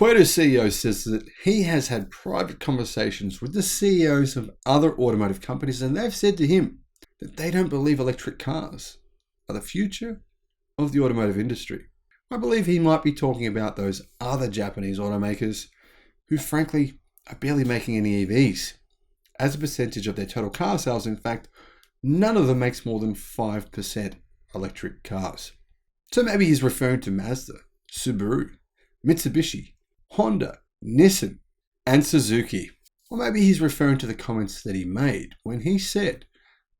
Toyota's CEO says that he has had private conversations with the CEOs of other automotive companies, and they've said to him that they don't believe electric cars are the future of the automotive industry. I believe he might be talking about those other Japanese automakers who frankly are barely making any EVs. As a percentage of their total car sales, in fact, none of them makes more than 5% electric cars. So maybe he's referring to Mazda, Subaru, Mitsubishi, Honda, Nissan, and Suzuki. Or maybe he's referring to the comments that he made when he said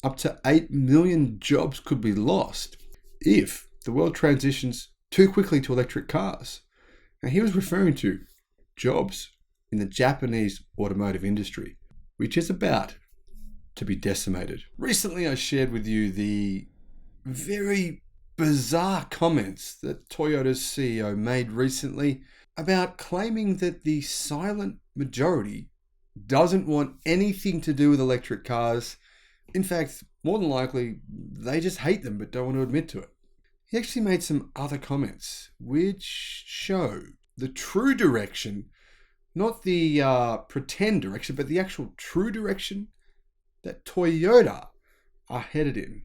up to 8 million jobs could be lost if the world transitions too quickly to electric cars. Now, he was referring to jobs in the Japanese automotive industry, which is about to be decimated. Recently, I shared with you the very bizarre comments that Toyota's CEO made recently about claiming that the silent majority doesn't want anything to do with electric cars. In fact, more than likely, they just hate them but don't want to admit to it. He actually made some other comments which show the true direction, not the pretend direction, but the actual true direction that Toyota are headed in.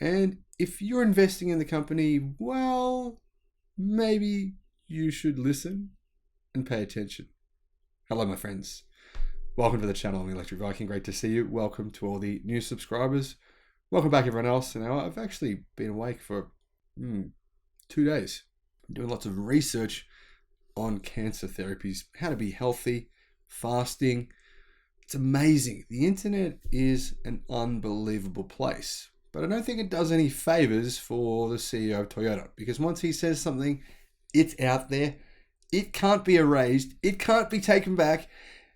And if you're investing in the company, well, maybe you should listen and pay attention. Hello, my friends. Welcome to the channel. I'm Electric Viking. Great to see you. Welcome to all the new subscribers. Welcome back, everyone else. Now, I've actually been awake for 2 days. I'm doing lots of research on cancer therapies, how to be healthy, fasting. It's amazing. The internet is an unbelievable place. But I don't think it does any favors for the CEO of Toyota, because once he says something, it's out there. It can't be erased. It can't be taken back.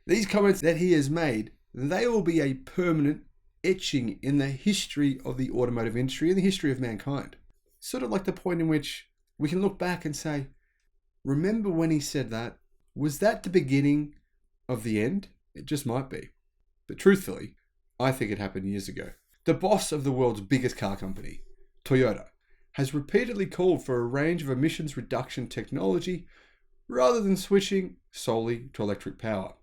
These comments that he has made, they will be a permanent etching in the history of the automotive industry and the history of mankind. Sort of like the point in which we can look back and say, remember when he said that? Was that the beginning of the end? It just might be. But truthfully, I think it happened years ago. The boss of the world's biggest car company, Toyota, has repeatedly called for a range of emissions reduction technology rather than switching solely to electric power.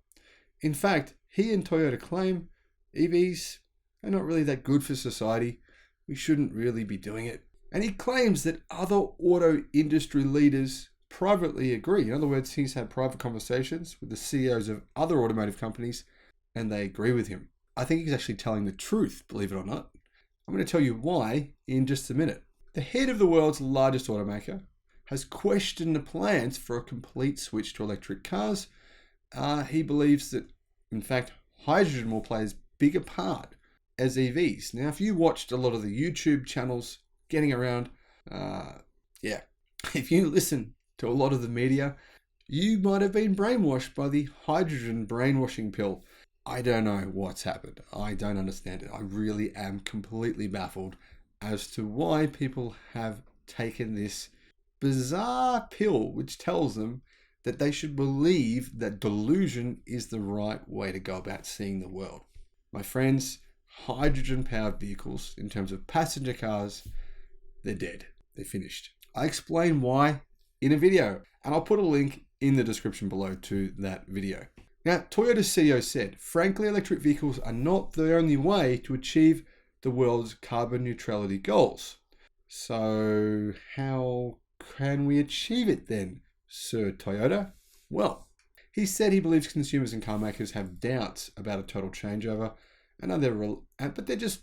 In fact, he and Toyota claim EVs are not really that good for society. We shouldn't really be doing it. And he claims that other auto industry leaders privately agree. In other words, he's had private conversations with the CEOs of other automotive companies and they agree with him. I think he's actually telling the truth, believe it or not. I'm going to tell you why in just a minute. The head of the world's largest automaker has questioned the plans for a complete switch to electric cars. He believes that, in fact, hydrogen will play as big a part as EVs. Now, if you watched a lot of the YouTube channels getting around, if you listen to a lot of the media, you might have been brainwashed by the hydrogen brainwashing pill. I don't know what's happened. I don't understand it. I really am completely baffled as to why people have taken this bizarre pill which tells them that they should believe that delusion is the right way to go about seeing the world. My friends, hydrogen-powered vehicles, in terms of passenger cars, they're dead. They're finished. I explain why in a video, and I'll put a link in the description below to that video. Now, Toyota's CEO said, frankly, electric vehicles are not the only way to achieve the world's carbon neutrality goals. So how can we achieve it then, Sir Toyota? Well, he said he believes consumers and car makers have doubts about a total changeover, but they're just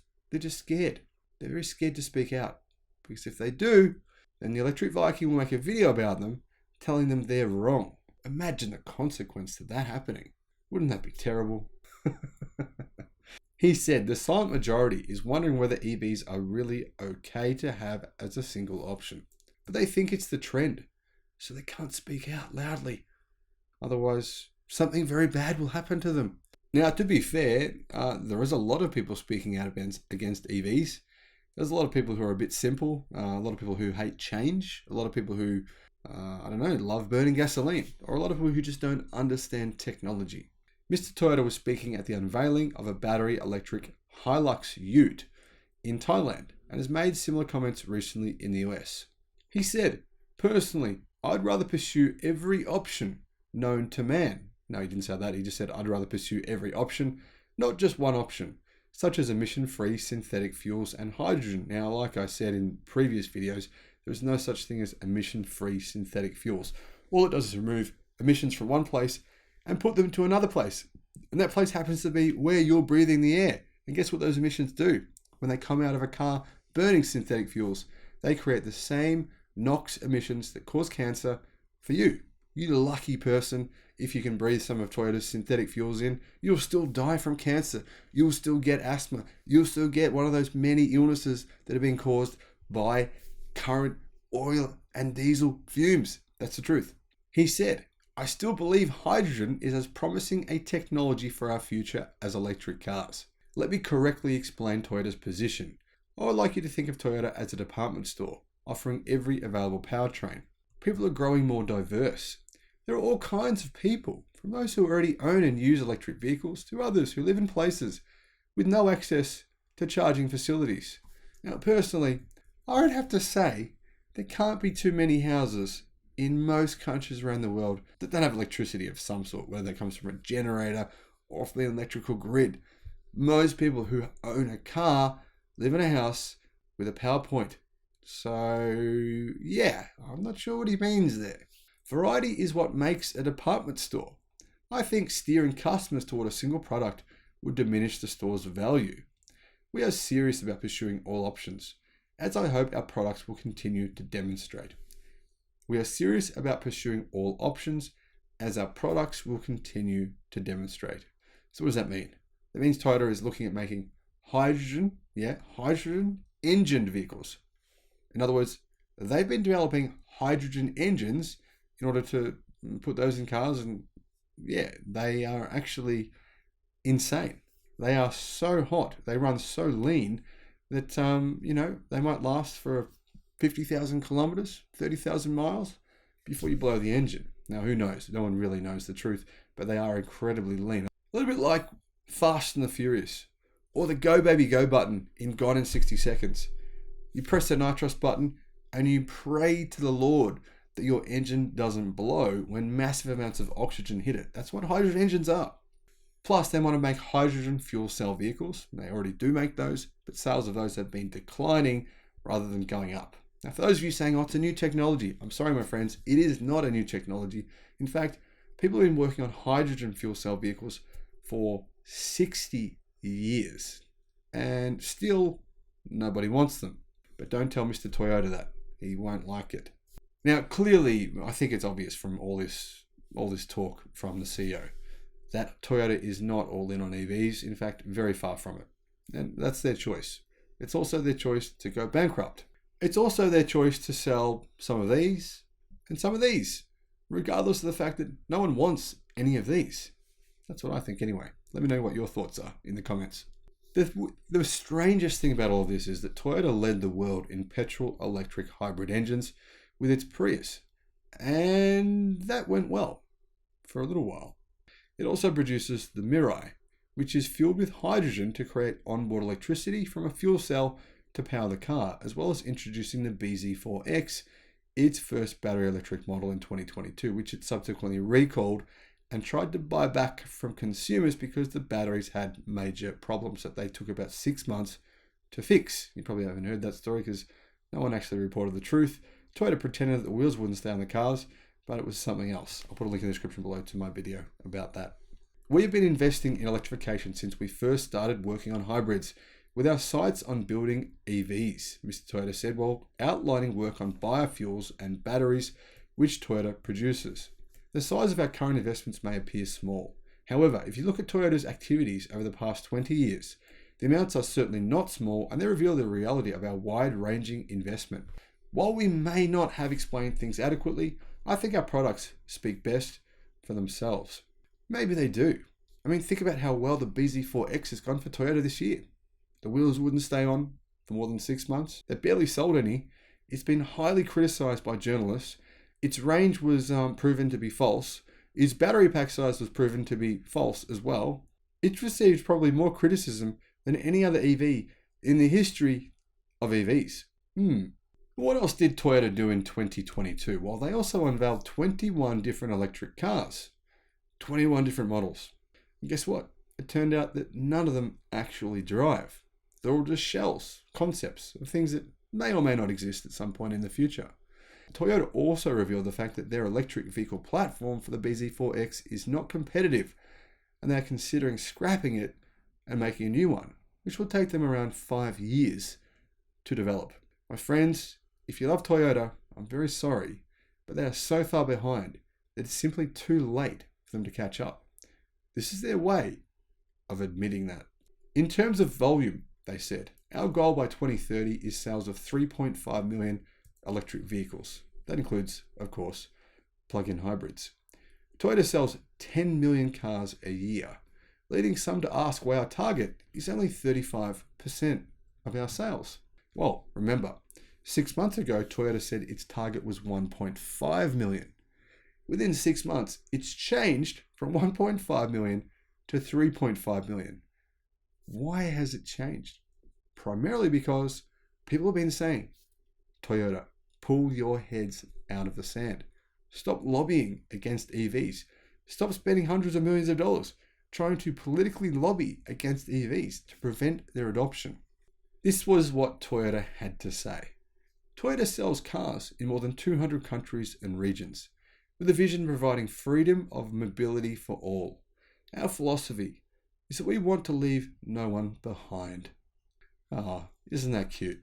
scared. They're very scared to speak out, because if they do, then the Electric Viking will make a video about them, telling them they're wrong. Imagine the consequence of that happening. Wouldn't that be terrible? He said the silent majority is wondering whether EVs are really okay to have as a single option. But they think it's the trend, so they can't speak out loudly. Otherwise, something very bad will happen to them. Now, to be fair, there is a lot of people speaking out against EVs. There's a lot of people who are a bit simple, a lot of people who hate change, a lot of people who, love burning gasoline, or a lot of people who just don't understand technology. Mr. Toyota was speaking at the unveiling of a battery electric Hilux Ute in Thailand and has made similar comments recently in the US. He said, personally, I'd rather pursue every option known to man. No, he didn't say that. He just said, I'd rather pursue every option, not just one option, such as emission-free synthetic fuels and hydrogen. Now, like I said in previous videos, there's no such thing as emission-free synthetic fuels. All it does is remove emissions from one place and put them to another place. And that place happens to be where you're breathing the air. And guess what those emissions do? When they come out of a car burning synthetic fuels, they create the same NOx emissions that cause cancer for you. You lucky person, if you can breathe some of Toyota's synthetic fuels in, you'll still die from cancer. You'll still get asthma. You'll still get one of those many illnesses that are being caused by current oil and diesel fumes. That's the truth. He said, I still believe hydrogen is as promising a technology for our future as electric cars. Let me correctly explain Toyota's position. I would like you to think of Toyota as a department store, offering every available powertrain. People are growing more diverse. There are all kinds of people, from those who already own and use electric vehicles to others who live in places with no access to charging facilities. Now, personally, I would have to say there can't be too many houses in most countries around the world that don't have electricity of some sort, whether that comes from a generator or from an electrical grid. Most people who own a car live in a house with a power point. So, yeah, I'm not sure what he means there. Variety is what makes a department store. I think steering customers toward a single product would diminish the store's value. We are serious about pursuing all options, as I hope our products will continue to demonstrate. We are serious about pursuing all options, as our products will continue to demonstrate. So what does that mean? That means Toyota is looking at making hydrogen engined vehicles. In other words, they've been developing hydrogen engines in order to put those in cars, and yeah, they are actually insane. They are so hot, they run so lean that they might last for 50,000 kilometers, 30,000 miles before you blow the engine. Now, who knows? No one really knows the truth, but they are incredibly lean. A little bit like Fast and the Furious, or the Go Baby Go button in Gone in 60 Seconds. You press the nitrous button and you pray to the Lord that your engine doesn't blow when massive amounts of oxygen hit it. That's what hydrogen engines are. Plus, they want to make hydrogen fuel cell vehicles. They already do make those, but sales of those have been declining rather than going up. Now, for those of you saying, oh, it's a new technology, I'm sorry, my friends, it is not a new technology. In fact, people have been working on hydrogen fuel cell vehicles for 60 years, and still nobody wants them. But don't tell Mr. Toyota that. He won't like it. Now, clearly, I think it's obvious from all this talk from the CEO that Toyota is not all in on EVs. In fact, very far from it. And that's their choice. It's also their choice to go bankrupt. It's also their choice to sell some of these and some of these, regardless of the fact that no one wants any of these. That's what I think anyway. Let me know what your thoughts are in the comments. The strangest thing about all of this is that Toyota led the world in petrol-electric hybrid engines with its Prius, and that went well for a little while. It also produces the Mirai, which is fueled with hydrogen to create onboard electricity from a fuel cell to power the car, as well as introducing the BZ4X, its first battery electric model in 2022, which it subsequently recalled and tried to buy back from consumers because the batteries had major problems that they took about 6 months to fix. You probably haven't heard that story because no one actually reported the truth. Toyota pretended that the wheels wouldn't stay on the cars, but it was something else. I'll put a link in the description below to my video about that. We've been investing in electrification since we first started working on hybrids, with our sights on building EVs, Mr. Toyota said, while outlining work on biofuels and batteries, which Toyota produces. The size of our current investments may appear small. However, if you look at Toyota's activities over the past 20 years, the amounts are certainly not small, and they reveal the reality of our wide-ranging investment. While we may not have explained things adequately, I think our products speak best for themselves. Maybe they do. I mean, think about how well the BZ4X has gone for Toyota this year. The wheels wouldn't stay on for more than 6 months. They barely sold any. It's been highly criticized by journalists. Its range was proven to be false. Its battery pack size was proven to be false as well. It received probably more criticism than any other EV in the history of EVs. What What else did Toyota do in 2022? Well, they also unveiled 21 different electric cars, 21 different models. And guess what? It turned out that none of them actually drive. They're all just shells, concepts of things that may or may not exist at some point in the future. Toyota also revealed the fact that their electric vehicle platform for the BZ4X is not competitive, and they're considering scrapping it and making a new one, which will take them around 5 years to develop. My friends, if you love Toyota, I'm very sorry, but they are so far behind that it's simply too late for them to catch up. This is their way of admitting that. In terms of volume, they said, our goal by 2030 is sales of 3.5 million electric vehicles. That includes, of course, plug-in hybrids. Toyota sells 10 million cars a year, leading some to ask why our target is only 35% of our sales. Well, remember, 6 months ago, Toyota said its target was 1.5 million. Within 6 months, it's changed from 1.5 million to 3.5 million. Why has it changed? Primarily because people have been saying, Toyota, pull your heads out of the sand. Stop lobbying against EVs. Stop spending hundreds of millions of dollars trying to politically lobby against EVs to prevent their adoption. This was what Toyota had to say. Toyota sells cars in more than 200 countries and regions, with a vision providing freedom of mobility for all. Our philosophy is that we want to leave no one behind. Isn't that cute?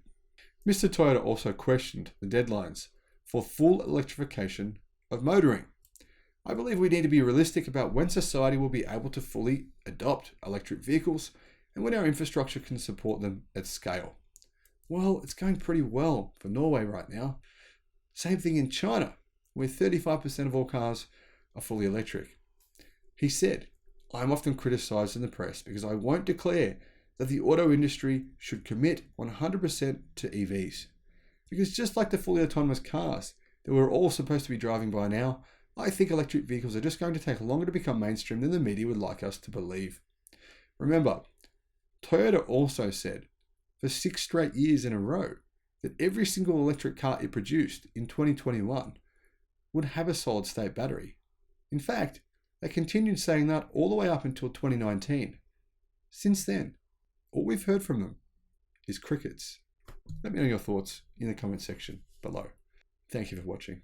Mr. Toyota also questioned the deadlines for full electrification of motoring. I believe we need to be realistic about when society will be able to fully adopt electric vehicles and when our infrastructure can support them at scale. Well, it's going pretty well for Norway right now. Same thing in China, where 35% of all cars are fully electric. He said, I'm often criticized in the press because I won't declare that the auto industry should commit 100% to EVs. Because just like the fully autonomous cars that we're all supposed to be driving by now, I think electric vehicles are just going to take longer to become mainstream than the media would like us to believe. Remember, Toyota also said for 6 straight years in a row that every single electric car it produced in 2021 would have a solid-state battery. In fact, they continued saying that all the way up until 2019. Since then, all we've heard from them is crickets. Let me know your thoughts in the comment section below. Thank you for watching.